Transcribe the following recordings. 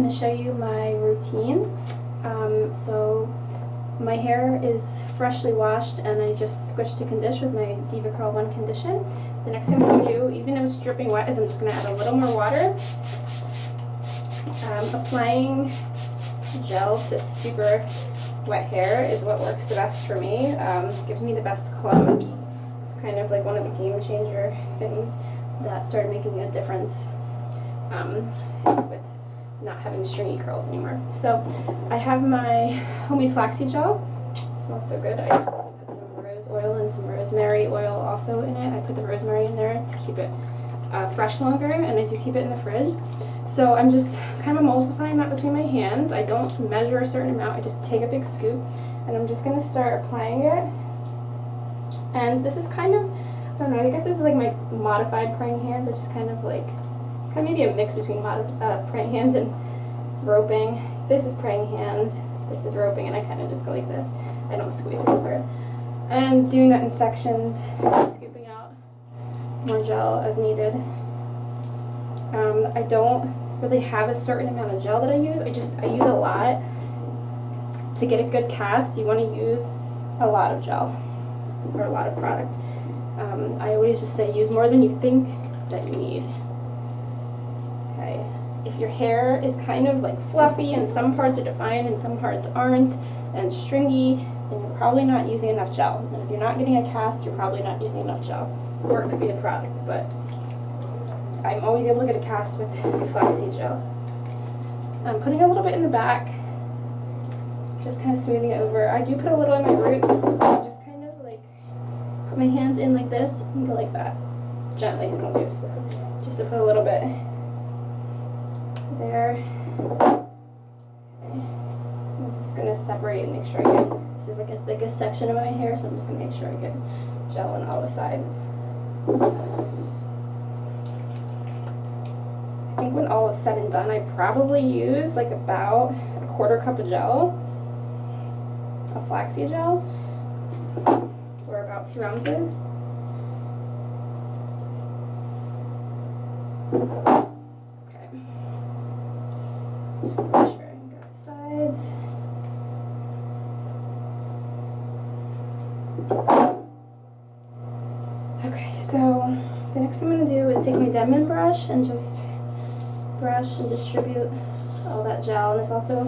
going to show you my routine. So my hair is freshly washed and I just squished to condition with my Diva Curl 1 condition. The next thing I'm going to do, even though it's dripping wet, is I'm just going to add a little more water. Applying gel to super wet hair is what works the best for me. Gives me the best clumps. It's kind of like one of the game changer things that started making a difference with not having stringy curls anymore. So I have my homemade flaxseed gel. It smells so good. I just put some rose oil and some rosemary oil also in it. I put the rosemary in there to keep it fresh longer, and I do keep it in the fridge. So I'm just kind of emulsifying that between my hands. I don't measure a certain amount. I just take a big scoop and I'm just going to start applying it. And this is kind of, I don't know, I guess this is like my modified praying hands. I just kind of maybe a mix between praying hands and roping. This is praying hands, this is roping, and I kind of just go like this. I don't squeeze real hard. And doing that in sections, scooping out more gel as needed. I don't really have a certain amount of gel that I use. I use a lot. To get a good cast, you want to use a lot of gel or a lot of product. I always just say use more than you think that you need. Okay. If your hair is kind of like fluffy and some parts are defined and some parts aren't and stringy, then you're probably not using enough gel. And if you're not getting a cast, you're probably not using enough gel. Or it could be the product, but I'm always able to get a cast with flaxseed gel. I'm putting a little bit in the back, just kind of smoothing it over. I do put a little in my roots. I just kind of like put my hands in like this and go like that. Gently, don't do it. Just to put a little bit there. Okay. I'm just gonna separate and make sure I get, this is like a thickest section of my hair, so I'm just gonna make sure I get gel on all the sides. I think when all is said and done, I probably use like about a quarter cup of gel, of flaxseed gel, or about 2 ounces. Okay. Just make sure I can get the sides. Okay, so the next thing I'm going to do is take my Denman brush and just brush and distribute all that gel. And this also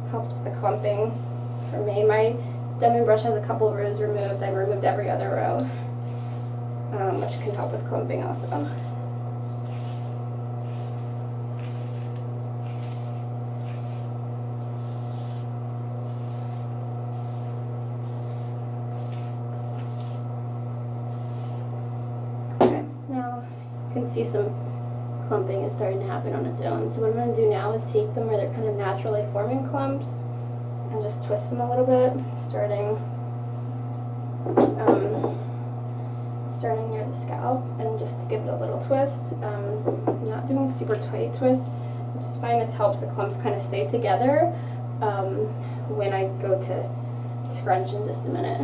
helps with the clumping for me. My Denman brush has a couple of rows removed. I've removed every other row, which can help with clumping also. You can see some clumping is starting to happen on its own. So what I'm going to do now is take them where they're kind of naturally forming clumps and just twist them a little bit, starting near the scalp, and just give it a little twist. I'm not doing a super tight twist. I just find this helps the clumps kind of stay together when I go to scrunch in just a minute.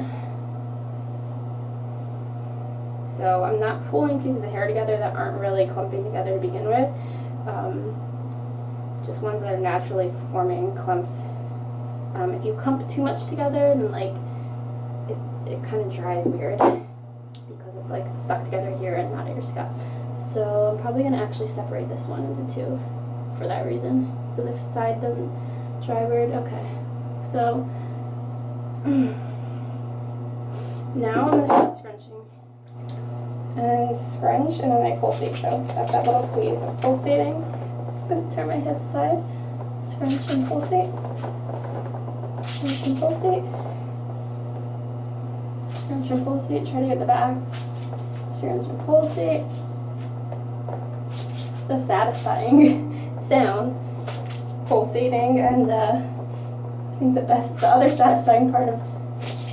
So I'm not pulling pieces of hair together that aren't really clumping together to begin with. Just ones that are naturally forming clumps. If you clump too much together, then like it kind of dries weird because it's like stuck together here and not at your scalp. So I'm probably going to actually separate this one into 2 for that reason, so the side doesn't dry weird. Okay, so now I'm going to start scrunching. And scrunch, and then I pulsate. So that's that little squeeze. That's pulsating. Just gonna turn my head aside. Scrunch and pulsate. Scrunch and pulsate. Scrunch and pulsate. Try to get the back. Scrunch and pulsate. The satisfying sound. Pulsating, and I think the other satisfying part of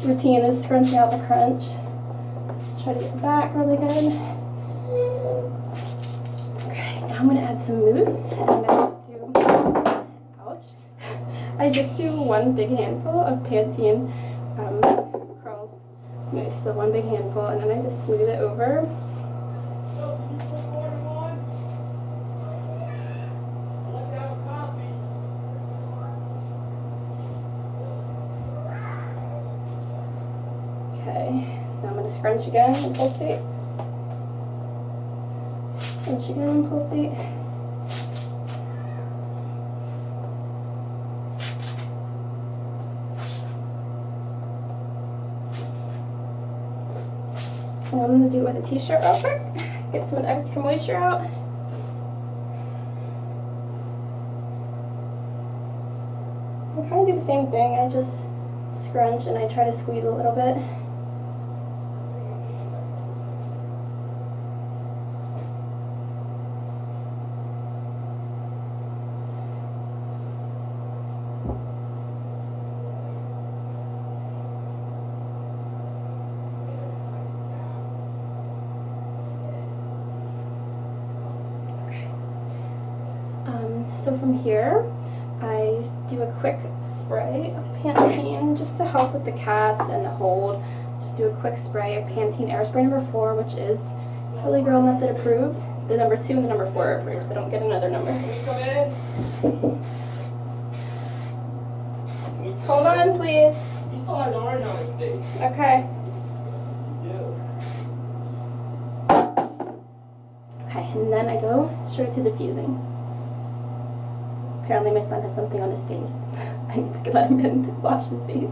routine is scrunching out the crunch. Try to get the back really good. Okay, now I'm going to add some mousse, and I just do 1 big handful of Pantene Curls mousse, so 1 big handful, and then I just smooth it over. Okay, now I'm going to scrunch again and pulsate. Scrunch again and pulsate. And I'm going to do it with a t-shirt real quick. Get some extra moisture out. I kind of do the same thing. I just scrunch and I try to squeeze a little bit. So from here, I do a quick spray of Pantene just to help with the cast and the hold. Just do a quick spray of Pantene Airspray number 4, which is Holy Girl Method approved. The number 2 and the number 4 are approved, so don't get another number. Can we come in? Hold on, please. He still has orange on his face. Okay. Yeah. Okay, and then I go straight to diffusing. Apparently my son has something on his face. I need to let him in to wash his face.